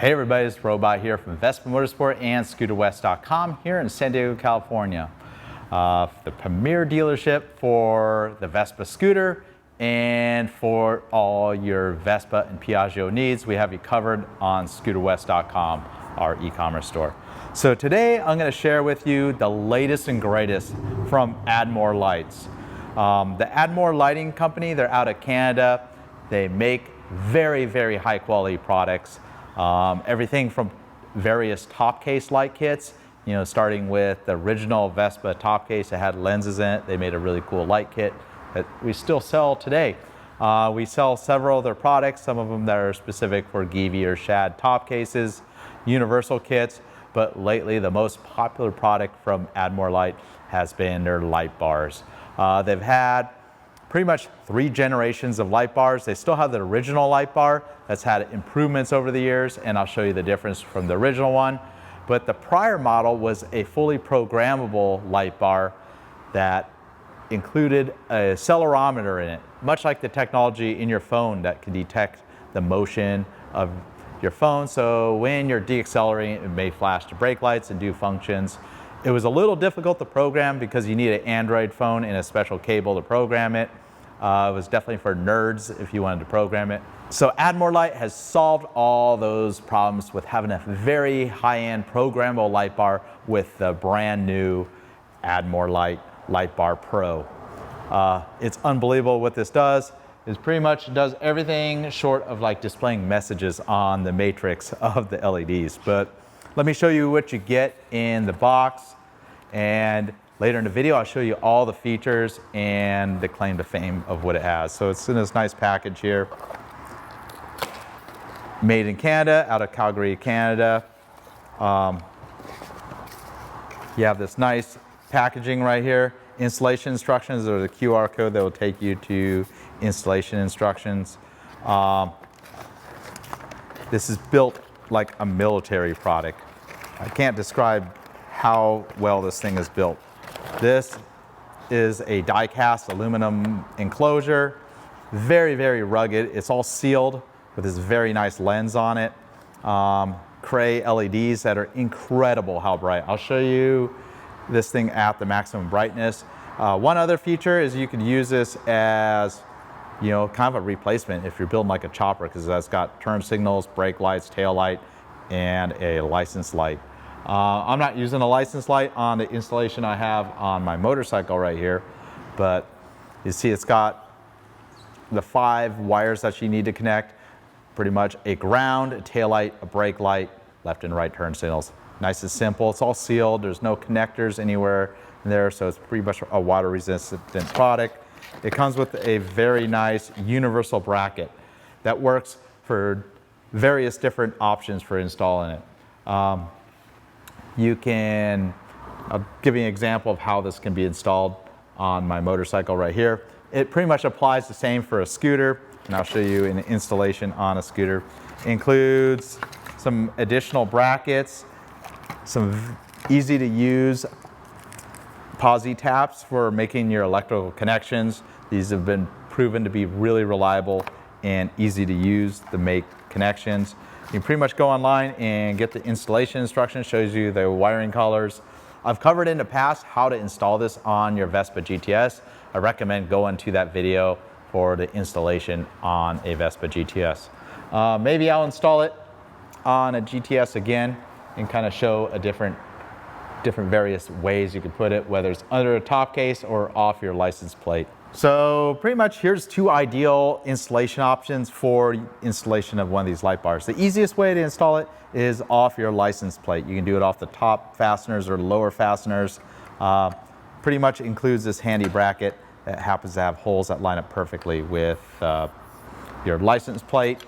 Hey everybody, it's Robot here from Vespa Motorsport and ScooterWest.com here in San Diego, California. The premier dealership for the Vespa scooter and for all your Vespa and Piaggio needs. We have you covered on ScooterWest.com, our e-commerce store. So today I'm going to share with you the latest and greatest from Admore Lights. The Admore Lighting Company, they're out of Canada. They make very, very high quality products. Everything from various top case light kits, starting with the original Vespa top case that had lenses in it. They made a really cool light kit that we still sell today. We sell several of their products, some of them that are specific for Givi or Shad top cases, universal kits, but lately the most popular product from Admore Light has been their light bars. They've had pretty much 3 generations of light bars. They still have the original light bar that's had improvements over the years, and I'll show you the difference from the original one. But the prior model was a fully programmable light bar that included a accelerometer in it, much like the technology in your phone that can detect the motion of your phone. So when you're deaccelerating, it may flash the brake lights and do functions. It was a little difficult to program because you need an Android phone and a special cable to program it. It was definitely for nerds if you wanted to program it. So Admore Light has solved all those problems with having a very high-end programmable light bar with the brand new Admore Light Bar Pro. It's unbelievable what this does. It pretty much does everything short of like displaying messages on the matrix of the LEDs. But let me show you what you get in the box, and later in the video I'll show you all the features and the claim to fame of what it has. So it's in this nice package here. Made in Canada, out of Calgary, Canada. You have this nice packaging right here. Installation instructions, there's a QR code that will take you to installation instructions. This is built like a military product. I can't describe how well this thing is built. This is a die-cast aluminum enclosure, very, very rugged. It's all sealed with this very nice lens on it. Cray LEDs that are incredible how bright. I'll show you this thing at the maximum brightness. One other feature is you can use this as kind of a replacement if you're building like a chopper, because that's got turn signals, brake lights, tail light, and a license light. I'm not using a license light on the installation I have on my motorcycle right here, but you see it's got the 5 wires that you need to connect, pretty much a ground, a tail light, a brake light, left and right turn signals. Nice and simple. It's all sealed. There's no connectors anywhere in there, so it's pretty much a water resistant product. It comes with a very nice universal bracket that works for various different options for installing it. I'll give you an example of how this can be installed on my motorcycle right here. It pretty much applies the same for a scooter, and I'll show you an installation on a scooter. It includes some additional brackets, some easy to use posi taps for making your electrical connections. These have been proven to be really reliable and easy to use to make connections. You can pretty much go online and get the installation instructions, shows you the wiring colors. I've covered in the past how to install this on your Vespa GTS. I recommend going to that video for the installation on a Vespa GTS. Maybe I'll install it on a GTS again and kind of show a different various ways you could put it, whether it's under a top case or off your license plate. So pretty much here's 2 ideal installation options for installation of one of these light bars. The easiest way to install it is off your license plate. You can do it off the top fasteners or lower fasteners. Pretty much includes this handy bracket that happens to have holes that line up perfectly with your license plate,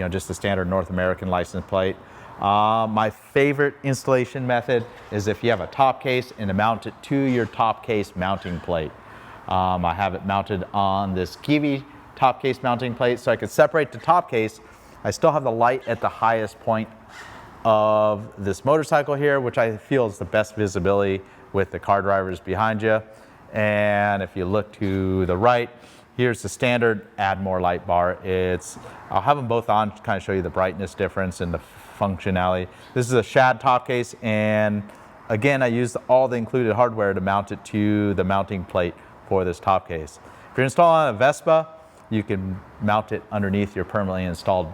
just the standard North American license plate. My favorite installation method is if you have a top case and to mount it to your top case mounting plate. I have it mounted on this Givi top case mounting plate, so I could separate the top case. I still have the light at the highest point of this motorcycle here, which I feel is the best visibility with the car drivers behind you. And if you look to the right, here's the standard Admore light bar. I'll have them both on to kind of show you the brightness difference and the functionality. This is a shad top case, and again, I used all the included hardware to mount it to the mounting plate for this top case. If you're installing a Vespa, you can mount it underneath your permanently installed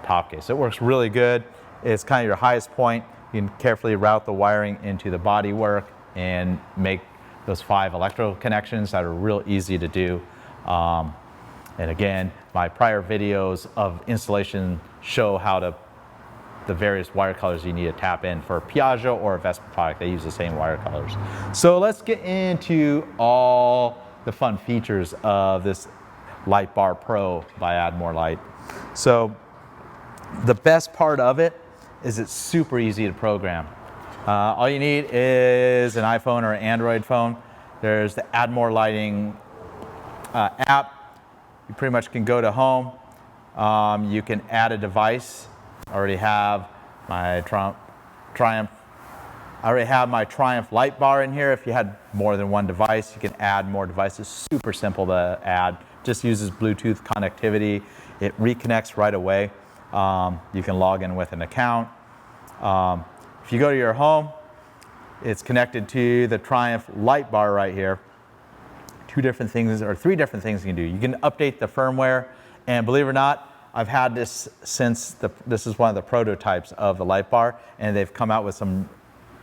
top case. It works really good. It's kind of your highest point. You can carefully route the wiring into the bodywork and make those 5 electrical connections that are real easy to do. And again, my prior videos of installation show how to the various wire colors you need to tap in for a Piaggio or a Vespa product. They use the same wire colors. So let's get into all the fun features of this Light Bar Pro by Admore Light. So the best part of it is it's super easy to program. All you need is an iPhone or an Android phone. There's the Admore Lighting app. You pretty much can go to home. You can add a device. I already have my Triumph. I already have my Triumph light bar in here. If you had more than one device, you can add more devices. Super simple to add. Just uses Bluetooth connectivity. It reconnects right away. You can log in with an account. If you go to your home, it's connected to the Triumph light bar right here. 2 different things, or 3 different things you can do. You can update the firmware, and believe it or not, I've had this since this is one of the prototypes of the light bar, and they've come out with some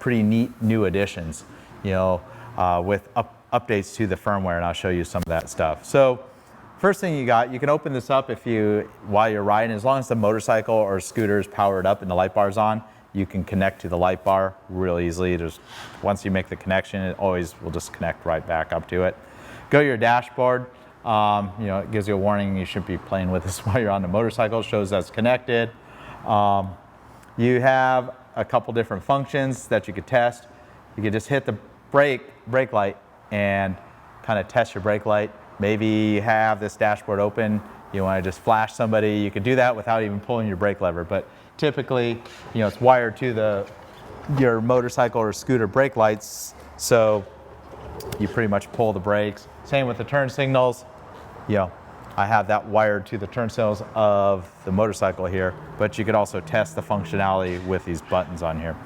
pretty neat new additions, you know, with updates to the firmware, and I'll show you some of that stuff. So first thing you can open this up while you're riding. As long as the motorcycle or scooter is powered up and the light bar's on, you can connect to the light bar real easily. Once you make the connection, it always will just connect right back up to it. Go to your dashboard. You know, it gives you a warning you shouldn't be playing with this while you're on the motorcycle. It shows that's connected. You have a couple different functions that you could test. You could just hit the brake light and kind of test your brake light. Maybe you have this dashboard open. You want to just flash somebody. You could do that without even pulling your brake lever. But typically, you know, it's wired to your motorcycle or scooter brake lights. So you pretty much pull the brakes. Same with the turn signals. You know, I have that wired to the turn signals of the motorcycle here, but you could also test the functionality with these buttons on here.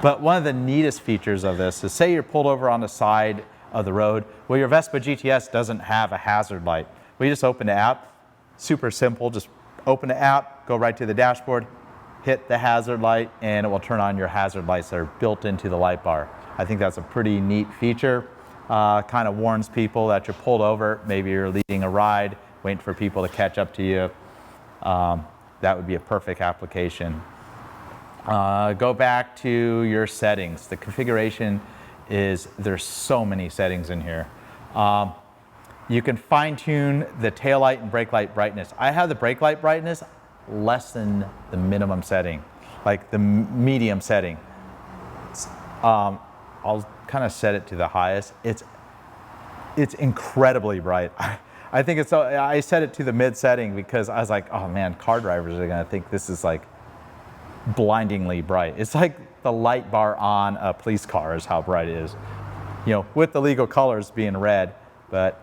But one of the neatest features of this is, say you're pulled over on the side of the road. Well, your Vespa GTS doesn't have a hazard light. Well, you just open the app. Super simple. Just open the app, go right to the dashboard, hit the hazard light, and it will turn on your hazard lights that are built into the light bar. I think that's a pretty neat feature. Kind of warns people that you're pulled over. Maybe you're leading a ride, waiting for people to catch up to you. That would be a perfect application. Go back to your settings. The configuration there's so many settings in here. You can fine tune the tail light and brake light brightness. I have the brake light brightness less than the minimum setting, like the medium setting. I'll kind of set it to the highest. It's incredibly bright. I think I set it to the mid setting because I was like, oh man, car drivers are gonna think this is like blindingly bright. It's like the light bar on a police car is how bright it is. You know, with the legal colors being red, but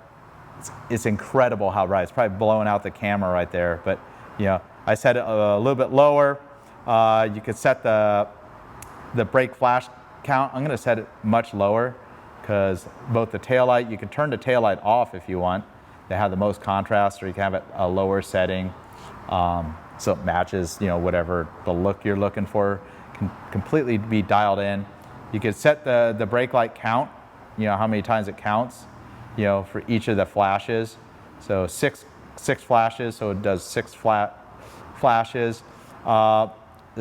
it's incredible how bright. It's probably blowing out the camera right there, but you know, I set it a little bit lower. You could set the brake flash count. I'm gonna set it much lower because both the taillight, you can turn the taillight off if you want. They have the most contrast, or you can have it a lower setting so it matches, you know, whatever the look you're looking for. Can completely be dialed in. You could set the brake light count, you know, how many times it counts, you know, for each of the flashes. So six flashes, so it does 6 flat flashes. The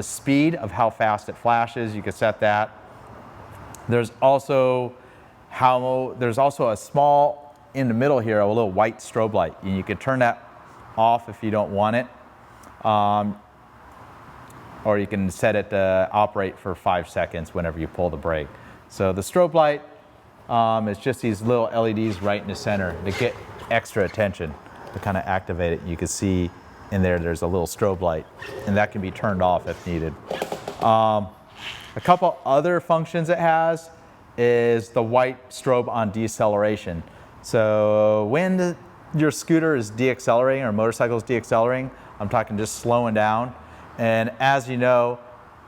speed of how fast it flashes, you could set that. There's also a small, in the middle here, a little white strobe light. And you could turn that off if you don't want it. Or you can set it to operate for 5 seconds whenever you pull the brake. So the strobe light is just these little LEDs right in the center to get extra attention, to kind of activate it. You can see in there's a little strobe light, and that can be turned off if needed. A couple other functions it has is the white strobe on deceleration. So when your scooter is deaccelerating or motorcycle is deaccelerating, I'm talking just slowing down. And as you know,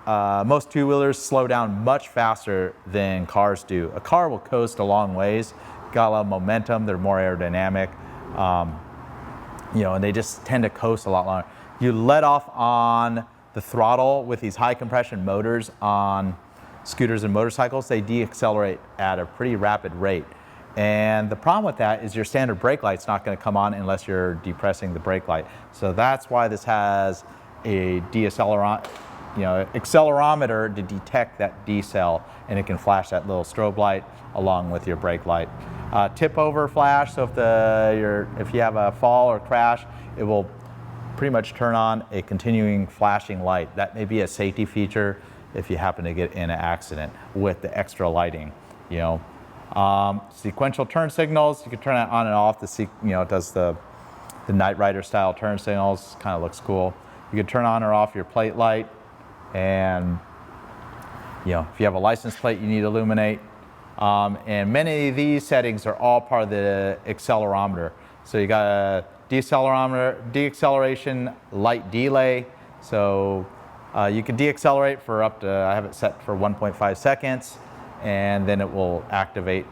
most two-wheelers slow down much faster than cars do. A car will coast a long ways, got a lot of momentum, they're more aerodynamic, you know, and they just tend to coast a lot longer. You let off on the throttle with these high compression motors on scooters and motorcycles, they deaccelerate at a pretty rapid rate. And the problem with that is your standard brake light's not going to come on unless you're depressing the brake light. So that's why this has a accelerometer to detect that decel, and it can flash that little strobe light along with your brake light. Tip over flash, so if you have a fall or crash, it will pretty much turn on a continuing flashing light. That may be a safety feature if you happen to get in an accident with the extra lighting, you know. Sequential turn signals, you can turn it on and off. You know, it does the Knight Rider style turn signals, kind of looks cool. You can turn on or off your plate light, and you know, if you have a license plate you need to illuminate. And many of these settings are all part of the accelerometer. So you got a deacceleration light delay. So you can deaccelerate for up to, I have it set for 1.5 seconds, and then it will activate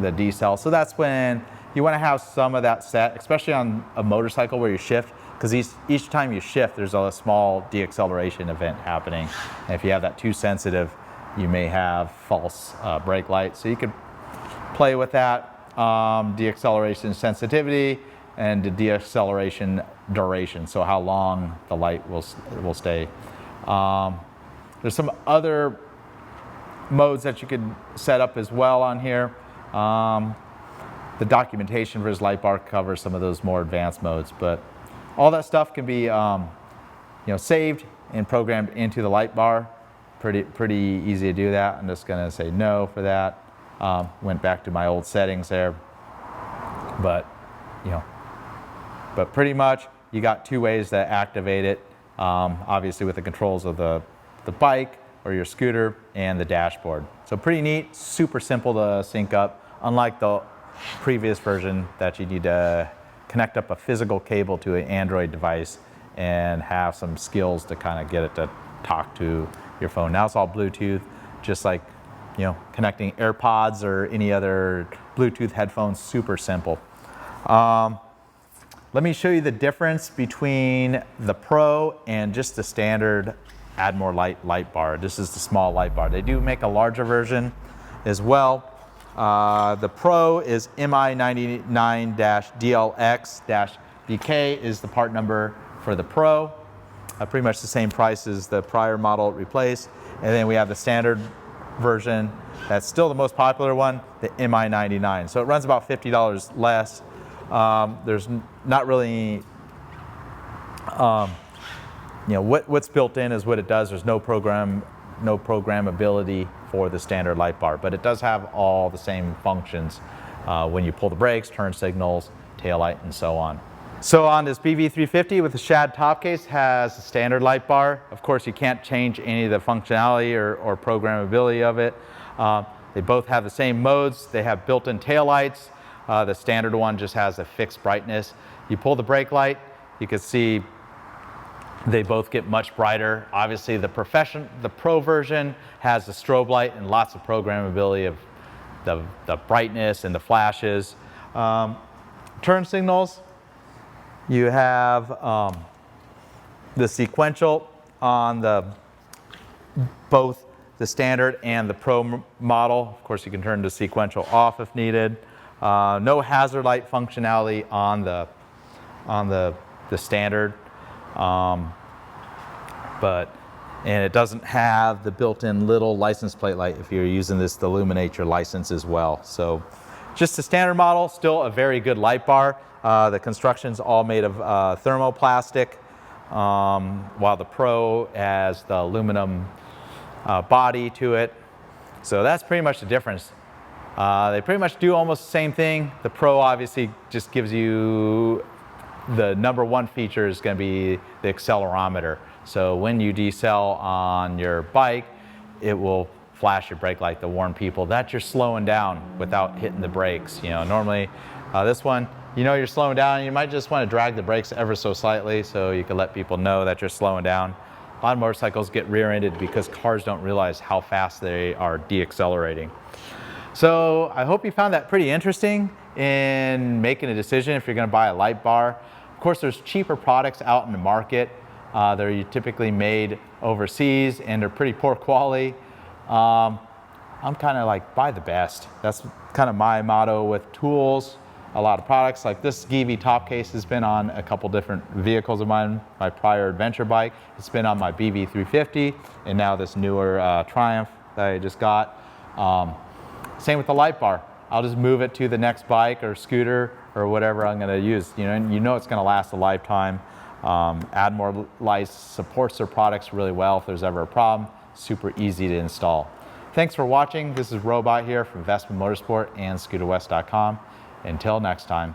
the decel. So that's when you want to have some of that set, especially on a motorcycle where you shift, because each time you shift, there's a small deacceleration event happening. And if you have that too sensitive, you may have false brake light. So you could play with that deacceleration sensitivity and the deacceleration duration, so how long the light will stay. There's some other modes that you could set up as well on here. The documentation for this light bar covers some of those more advanced modes, but all that stuff can be saved and programmed into the light bar. Pretty easy to do that. I'm just gonna say no for that. Went back to my old settings there, but pretty much you got two ways to activate it. Obviously with the controls of the bike or your scooter and the dashboard. So pretty neat, super simple to sync up, unlike the previous version that you need to connect up a physical cable to an Android device and have some skills to kind of get it to talk to your phone. Now it's all Bluetooth, just like connecting AirPods or any other Bluetooth headphones, super simple. Let me show you the difference between the Pro and just the standard Admore light bar. This is the small light bar. They do make a larger version as well. The Pro is MI99-DLX-BK is the part number for the Pro. Pretty much the same price as the prior model it replaced. And then we have the standard version that's still the most popular one, the MI99. So it runs about $50 less. There's not really, what's built in is what it does. There's no programmability for the standard light bar, but it does have all the same functions when you pull the brakes, turn signals, tail light, and so on. So on this BV350 with the shad top case has a standard light bar. Of course, you can't change any of the functionality or programmability of it. They both have the same modes. They have built-in tail lights. The standard one just has a fixed brightness. You pull the brake light, you can see they both get much brighter. Obviously, the Pro version has the strobe light and lots of programmability of the brightness and the flashes. Turn signals, you have the sequential on both the standard and the Pro model. Of course, you can turn the sequential off if needed. No hazard light functionality on the standard, and it doesn't have the built-in little license plate light if you're using this to illuminate your license as well. So just the standard model, still a very good light bar. The construction's all made of thermoplastic, while the Pro has the aluminum body to it. So that's pretty much the difference. They pretty much do almost the same thing. The Pro obviously just gives you, the number one feature is going to be the accelerometer. So when you decel on your bike, it will flash your brake light to warn people that you're slowing down without hitting the brakes. Normally this one, you're slowing down, you might just want to drag the brakes ever so slightly so you can let people know that you're slowing down. a lot of motorcycles get rear-ended because cars don't realize how fast they are deaccelerating. So I hope you found that pretty interesting in making a decision if you're going to buy a light bar. Of course, there's cheaper products out in the market. They're typically made overseas and they're pretty poor quality. I'm kind of like, buy the best. That's kind of my motto with tools. A lot of products like this Givi top case has been on a couple different vehicles of mine. My prior adventure bike, it's been on my BV350, and now this newer Triumph that I just got. Same with the light bar. I'll just move it to the next bike or scooter or whatever I'm going to use. You know it's going to last a lifetime. Admore Light supports their products really well if there's ever a problem. Super easy to install. Thanks for watching. This is Robot here from Vespa Motorsport and ScooterWest.com. Until next time.